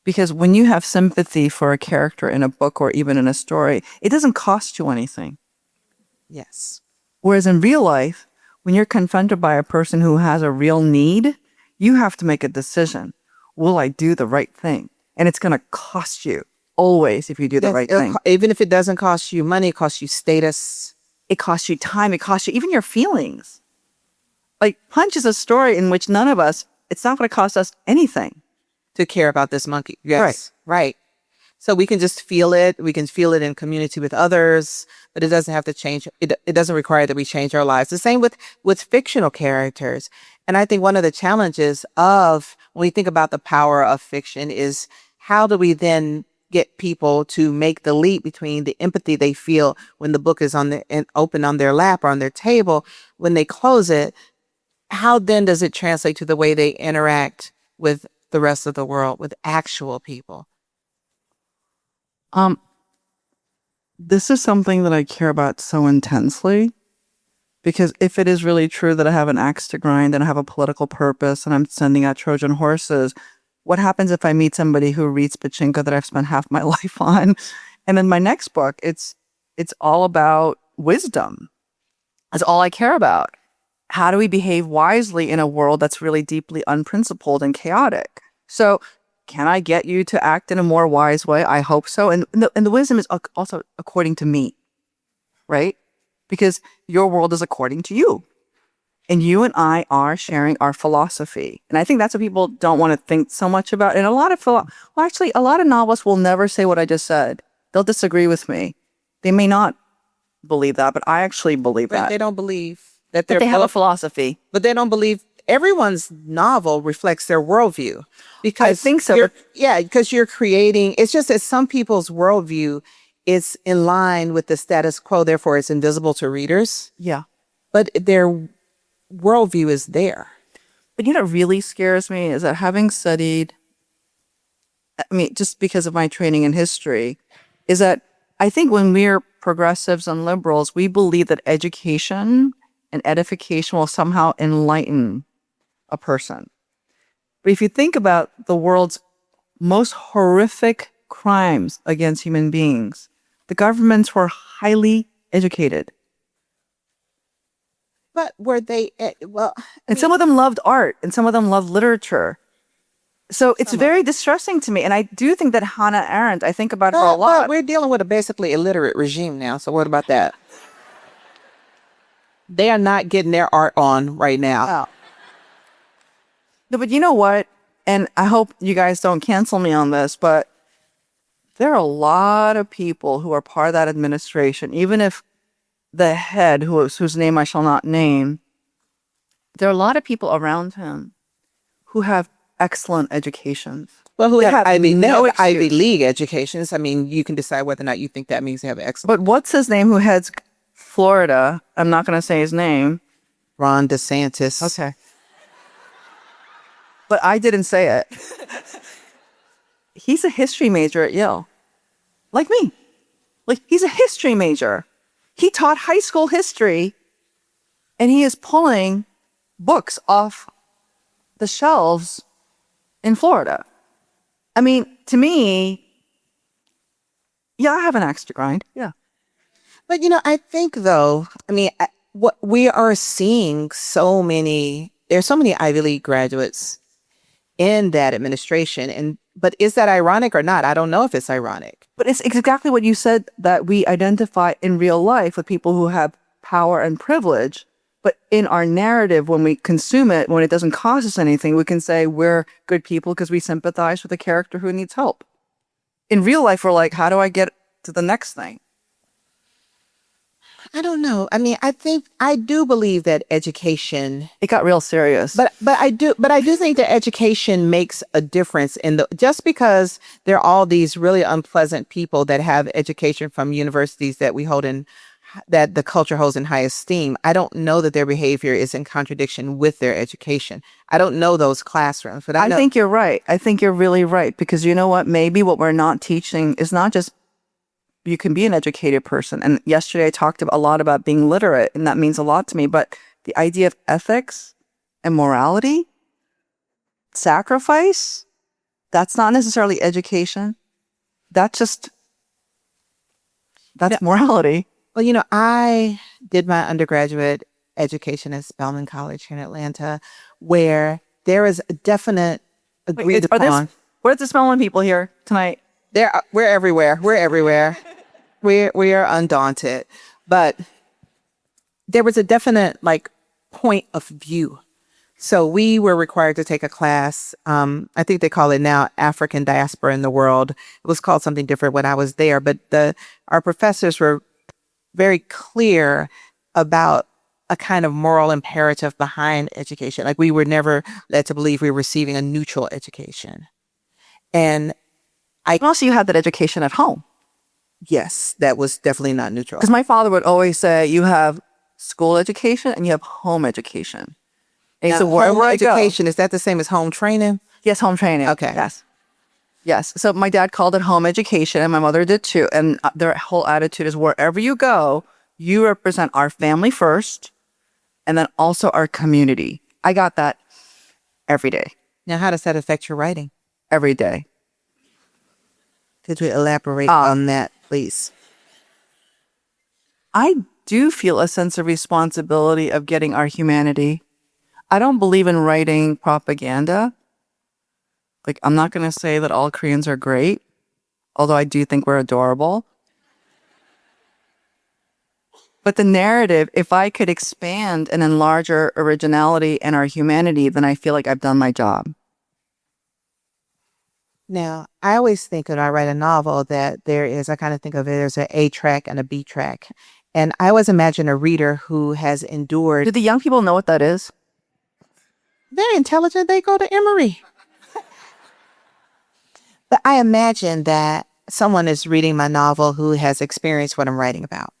Because when you have sympathy for a character in a book or even in a story, it doesn't cost you anything. Yes. Whereas in real life, when you're confronted by a person who has a real need, you have to make a decision. Will I do the right thing? And it's going to cost you always if you do the right thing. Even if it doesn't cost you money, it costs you status. It costs you time. It costs you even your feelings. Like Punch is a story in which none of us, it's not going to cost us anything To care about this monkey. Yes. Right. So we can just feel it. We can feel it in community with others, but it doesn't have to change. It doesn't require that we change our lives. The same with fictional characters. And I think one of the challenges of when we think about the power of fiction is how do we then get people to make the leap between the empathy they feel when the book is open on their lap or on their table, when they close it, how then does it translate to the way they interact with the rest of the world, with actual people? This is something that I care about so intensely, because if it is really true that I have an axe to grind and I have a political purpose and I'm sending out Trojan horses, what happens if I meet somebody who reads Pachinko that I've spent half my life on? And then my next book, it's all about wisdom. That's all I care about. How do we behave wisely in a world that's really deeply unprincipled and chaotic? So can I get you to act in a more wise way? I hope so. And the wisdom is also according to me, right? Because your world is according to you. And you and I are sharing our philosophy. And I think that's what people don't want to think so much about. And a lot of a lot of novelists will never say what I just said. They'll disagree with me. They may not believe that, but I actually believe that. They don't believe that They have a philosophy. But they don't believe everyone's novel reflects their worldview. Because I think so. Because you're creating, it's just that some people's worldview is in line with the status quo, therefore it's invisible to readers. Yeah. But their worldview is there. But you know what really scares me is that having studied, just because of my training in history, is that I think when we're progressives and liberals, we believe that education and edification will somehow enlighten a person. But if you think about the world's most horrific crimes against human beings, the governments were highly educated. But were they, And some of them loved art and some of them loved literature. So it's very distressing to me. And I do think that Hannah Arendt, I think about her a lot. But we're dealing with a basically illiterate regime now. So what about that? They are not getting their art on right now. Oh. No, but you know what? And I hope you guys don't cancel me on this, but there are a lot of people who are part of that administration, even if the head, whose name I shall not name, there are a lot of people around him who have excellent educations. Well, who have Ivy excuse. League educations. I mean, you can decide whether or not you think that means they have excellent. But what's his name who heads Florida? I'm not going to say his name. Ron DeSantis. Okay. But I didn't say it. He's a history major at Yale. Like me. Like, he's a history major. He taught high school history, and he is pulling books off the shelves in Florida. I mean, to me, yeah, I have an axe to grind. Yeah. But, I think, though, what we are seeing there's so many Ivy League graduates in that administration. but is that ironic or not? I don't know if it's ironic. But it's exactly what you said, that we identify in real life with people who have power and privilege. But in our narrative, when we consume it, when it doesn't cost us anything, we can say we're good people because we sympathize with a character who needs help. In real life, we're like, how do I get to the next thing? I don't know. I mean, I do believe that education, It got real serious. but I do think that education makes a difference in just because there are all these really unpleasant people that have education from universities that that the culture holds in high esteem. I don't know that their behavior is in contradiction with their education. I don't know those classrooms, but I think you're right. I think you're really right, because you know what? Maybe what we're not teaching is not just you can be an educated person. And yesterday I talked a lot about being literate, and that means a lot to me. But the idea of ethics and morality, sacrifice, that's not necessarily education. That's morality. Well, I did my undergraduate education at Spelman College here in Atlanta, where there is a definite agreed upon. Where's the Spelman people here tonight? We're everywhere. We're everywhere. We are undaunted, but there was a definite point of view. So we were required to take a class. I think they call it now African Diaspora in the World. It was called something different when I was there, but our professors were very clear about a kind of moral imperative behind education. Like, we were never led to believe we were receiving a neutral education. And also, you had that education at home. Yes, that was definitely not neutral. Because my father would always say, you have school education and you have home education. And so home education, is that the same as home training? Yes, home training. Okay. Yes. So my dad called it home education, and my mother did too. And their whole attitude is, wherever you go, you represent our family first, and then also our community. I got that every day. Now, how does that affect your writing? Every day. Could you elaborate on that, please? I do feel a sense of responsibility of getting our humanity. I don't believe in writing propaganda. I'm not going to say that all Koreans are great, although I do think we're adorable. But the narrative, if I could expand and enlarge our originality and our humanity, then I feel like I've done my job. Now, I always think when I write a novel that I kind of think of it as an A track and a B track. And I always imagine a reader who has endured. Do the young people know what that is? They're intelligent. They go to Emory. But I imagine that someone is reading my novel who has experienced what I'm writing about.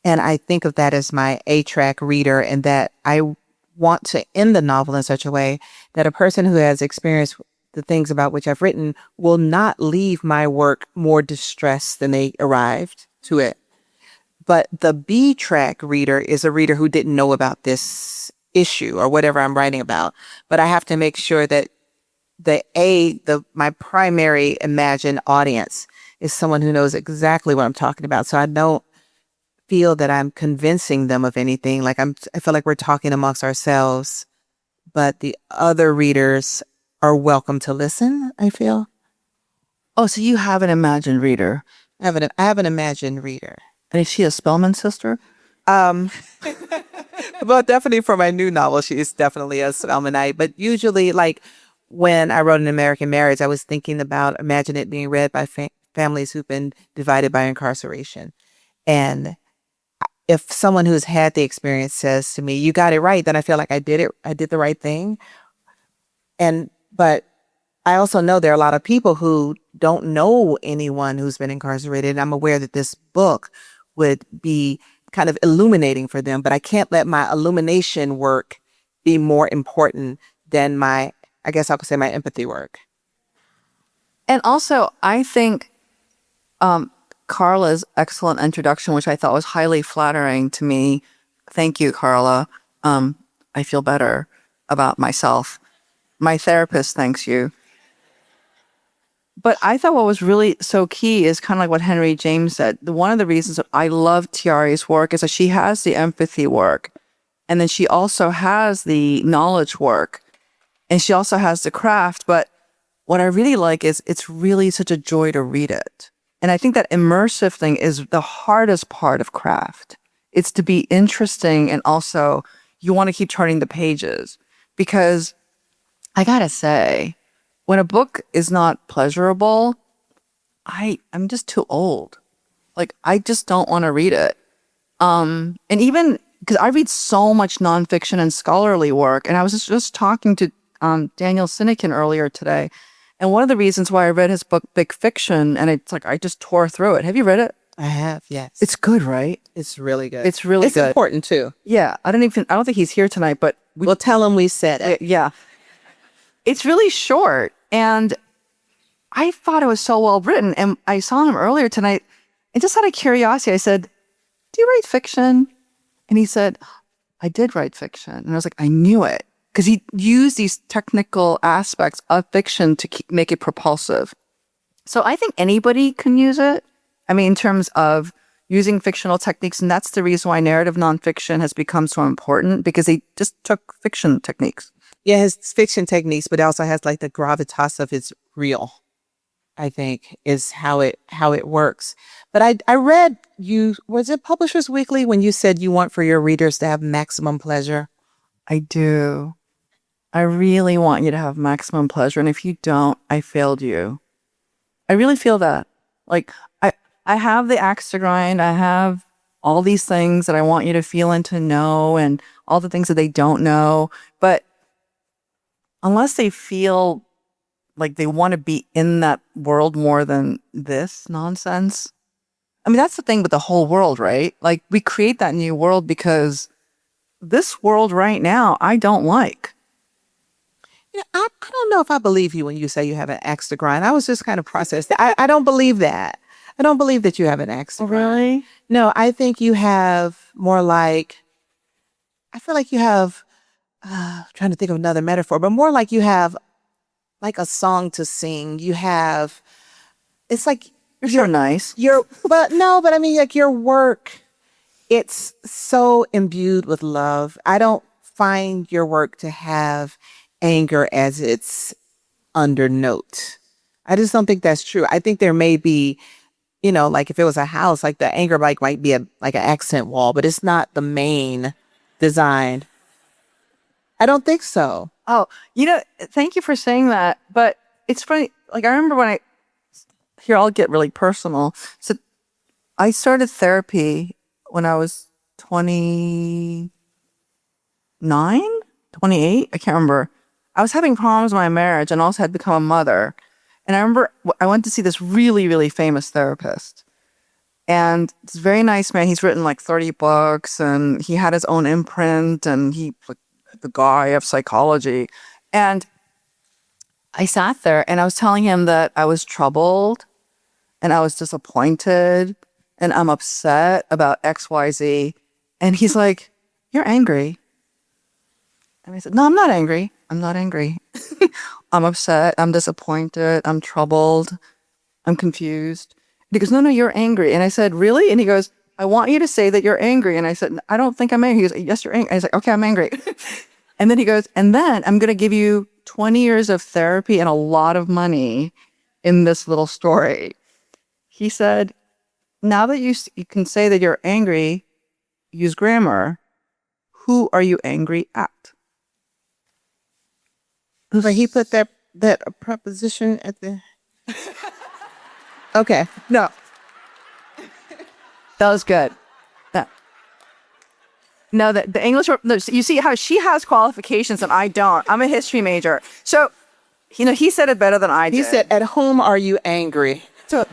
And I think of that as my A-track reader, and that I want to end the novel in such a way that a person who has experienced the things about which I've written will not leave my work more distressed than they arrived to it. But the B-track reader is a reader who didn't know about this issue or whatever I'm writing about. But I have to make sure that my primary imagined audience is someone who knows exactly what I'm talking about. So I don't feel that I'm convincing them of anything. I feel like we're talking amongst ourselves, but the other readers are welcome to listen, I feel. Oh, so you have an imagined reader. I have an imagined reader. And is she a Spelman sister? Well, definitely for my new novel, she is definitely a Spelmanite. But usually, when I wrote An American Marriage, I was thinking about imagine it being read by families who've been divided by incarceration. And if someone who's had the experience says to me, "You got it right," then I feel like I did the right thing. But I also know there are a lot of people who don't know anyone who's been incarcerated. And I'm aware that this book would be kind of illuminating for them, but I can't let my illumination work be more important than my empathy work. And also, I think Carla's excellent introduction, which I thought was highly flattering to me. Thank you, Carla. I feel better about myself. My therapist thanks you. But I thought what was really so key is kind of like what Henry James said. One of the reasons that I love Tayari's work is that she has the empathy work, and then she also has the knowledge work, and she also has the craft. But what I really like is it's really such a joy to read it. And I think that immersive thing is the hardest part of craft. It's to be interesting, and also you want to keep turning the pages, because I gotta say, when a book is not pleasurable, I'm just too old. Like, I just don't want to read it. And even because I read so much nonfiction and scholarly work, and I was just talking to Daniel Sinekin earlier today, and one of the reasons why I read his book Big Fiction, and it's like I just tore through it. Have you read it? I have, yes. It's good, right? It's really good. It's really good. It's important too. Yeah, I don't think he's here tonight, but We'll tell him we said it. yeah, it's really short, and I thought it was so well written. And I saw him earlier tonight, and just out of curiosity, I said, "Do you write fiction?" And he said, "I did write fiction." And I was like, I knew it, because he used these technical aspects of fiction to make it propulsive. So I think anybody can use it. I mean, in terms of using fictional techniques, and that's the reason why narrative nonfiction has become so important, because they just took fiction techniques. Yeah, his fiction techniques, but it also has like the gravitas of his real, I think, is how it works. But I read was it Publishers Weekly when you said you want for your readers to have maximum pleasure? I do. I really want you to have maximum pleasure. And if you don't, I failed you. I really feel that. Like, I have the axe to grind. I have all these things that I want you to feel and to know, and all the things that they don't know. But unless they feel like they want to be in that world more than this nonsense. I mean, that's the thing with the whole world, right? Like, we create that new world because this world right now, I don't like. You know, I don't know if I believe you when you say you have an axe to grind. I was just kind of processed. I don't believe that. I don't believe that you have an axe to grind. Really? No, I think you have more like, I feel like you have, trying to think of another metaphor, but more like you have like a song to sing. You have, it's like, You're nice. but I mean, like your work, it's so imbued with love. I don't find your work to have anger as its undernote. I just don't think that's true. I think there may be, you know, like if it was a house, like the anger like might be like an accent wall, but it's not the main design. I don't think so. Oh, thank you for saying that. But it's funny. Like, I remember here, I'll get really personal. So I started therapy when I was 29, 28. I can't remember. I was having problems with my marriage and also had become a mother. And I remember I went to see this really, really famous therapist. And this very nice man. He's written like 30 books, and he had his own imprint, and he like the guy of psychology. And I sat there and I was telling him that I was troubled and I was disappointed and I'm upset about XYZ. And he's like, "You're angry." And I said, "No, I'm not angry. I'm not angry. I'm upset. I'm disappointed. I'm troubled. I'm confused." And he goes, no, you're angry. And I said, "Really?" And he goes, "I want you to say that you're angry." And I said, "I don't think I'm angry." He goes, "Yes, you're angry." And I was like, "Okay, I'm angry." And then he goes, "And then I'm going to give you 20 years of therapy and a lot of money in this little story." He said, "Now that you can say that you're angry, use grammar. Who are you angry at?" But he put that preposition at the. Okay. No. That was good. No, the English, no, you see how she has qualifications and I don't. I'm a history major. So, he said it better than I did. He said, "At whom are you angry?" So,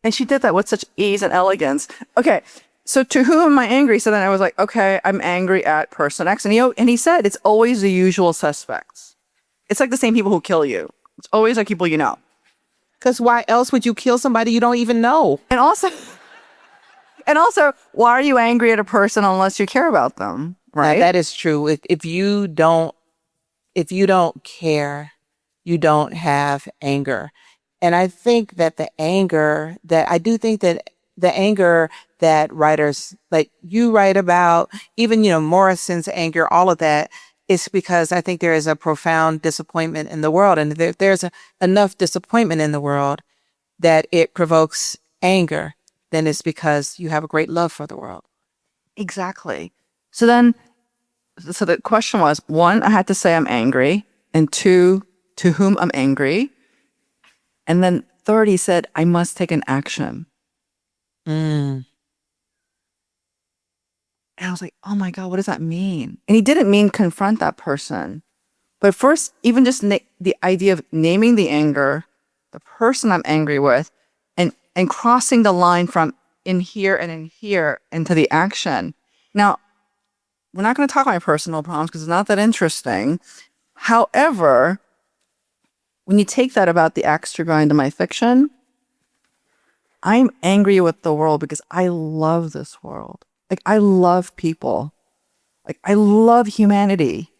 and she did that with such ease and elegance. Okay, so to whom am I angry? So then I was like, okay, I'm angry at person X. And he said, it's always the usual suspects. It's like the same people who kill you. It's always like people you know. Because why else would you kill somebody you don't even know? And also, why are you angry at a person unless you care about them? Right? Now, that is true. If you don't care, you don't have anger. And I think that the anger that writers like you write about, even, Morrison's anger, all of that, it's because I think there is a profound disappointment in the world. And if there's enough disappointment in the world that it provokes anger, then it's because you have a great love for the world. Exactly. So the question was, one, I had to say I'm angry, and two, to whom I'm angry. And then third, he said, I must take an action. Mm. And I was like, oh my God, what does that mean? And he didn't mean confront that person. But first, even just the idea of naming the anger, the person I'm angry with, and crossing the line from in here and in here into the action. Now, we're not going to talk about my personal problems because it's not that interesting. However, when you take that about the axe to grind in my fiction, I'm angry with the world because I love this world. Like, I love people. Like, I love humanity.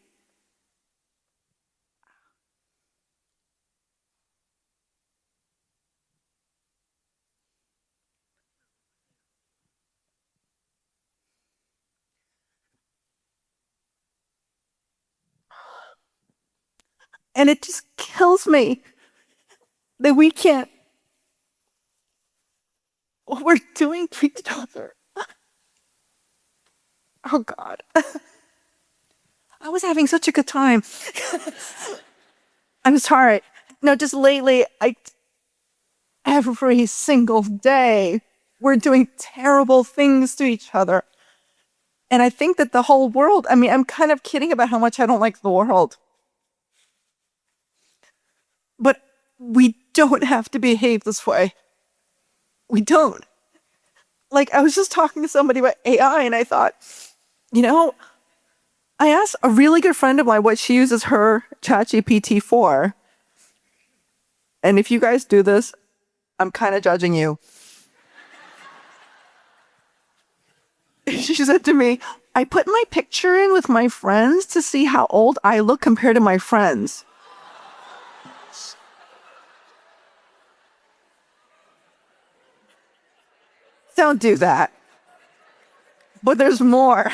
And it just kills me that we can't, what we're doing to each other. Oh God. I was having such a good time. I'm sorry. No, just lately, every single day, we're doing terrible things to each other. And I think that the whole world, I mean, I'm kind of kidding about how much I don't like the world. But we don't have to behave this way. We don't. Like, I was just talking to somebody about AI, and I thought, you know, I asked a really good friend of mine what she uses her ChatGPT for. And if you guys do this, I'm kind of judging you. She said to me, I put my picture in with my friends to see how old I look compared to my friends. Don't do that. But there's more.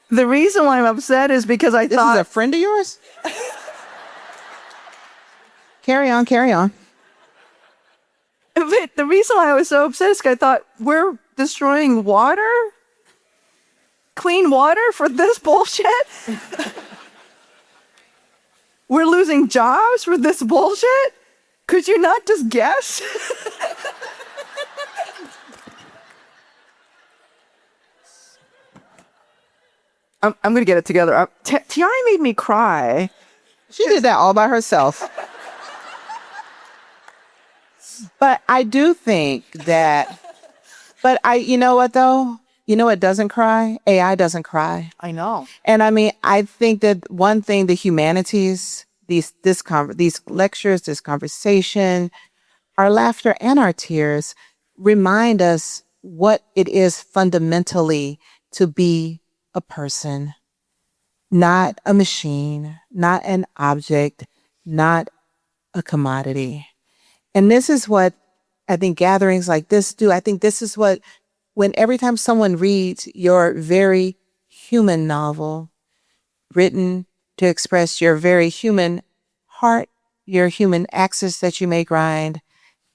The reason why I'm upset is because I thought... This is a friend of yours? Carry on, carry on. But the reason why I was so upset is because I thought, we're destroying water? Clean water for this bullshit? We're losing jobs for this bullshit? Could you not just guess? I'm going to get it together. Tayari made me cry. She did that all by herself. But I do think that, you know what though? You know what doesn't cry? AI doesn't cry. I know. And I mean, I think that one thing the humanities, these lectures, this conversation, our laughter and our tears remind us what it is fundamentally to be a person, not a machine, not an object, not a commodity. And this is what I think gatherings like this do. I think this is what, when every time someone reads your very human novel, written to express your very human heart, your human axis that you may grind,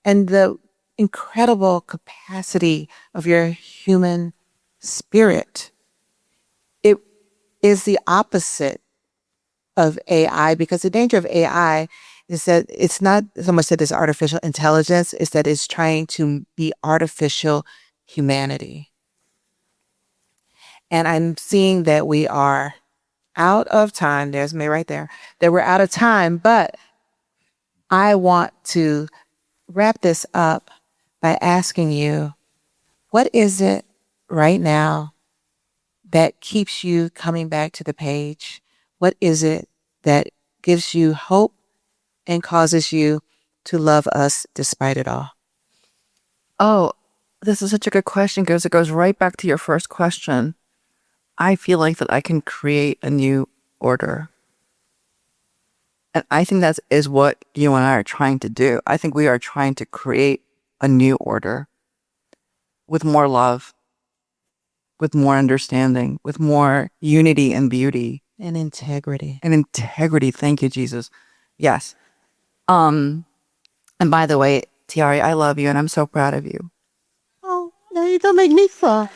and the incredible capacity of your human spirit, it is the opposite of AI, because the danger of AI is that it's not so much that it's artificial intelligence, it's that it's trying to be artificial humanity. And I'm seeing that we are out of time. There's me right there. That we're out of time, but I want to wrap this up by asking you, what is it right now that keeps you coming back to the page? What is it that gives you hope and causes you to love us despite it all? Oh, this is such a good question because it goes right back to your first question. I feel like that I can create a new order. And I think that is what you and I are trying to do. I think we are trying to create a new order with more love, with more understanding, with more unity and beauty. And integrity. and integrity. Thank you, Jesus. Yes. And by the way, Tayari, I love you and I'm so proud of you. Oh, now you don't make me cry.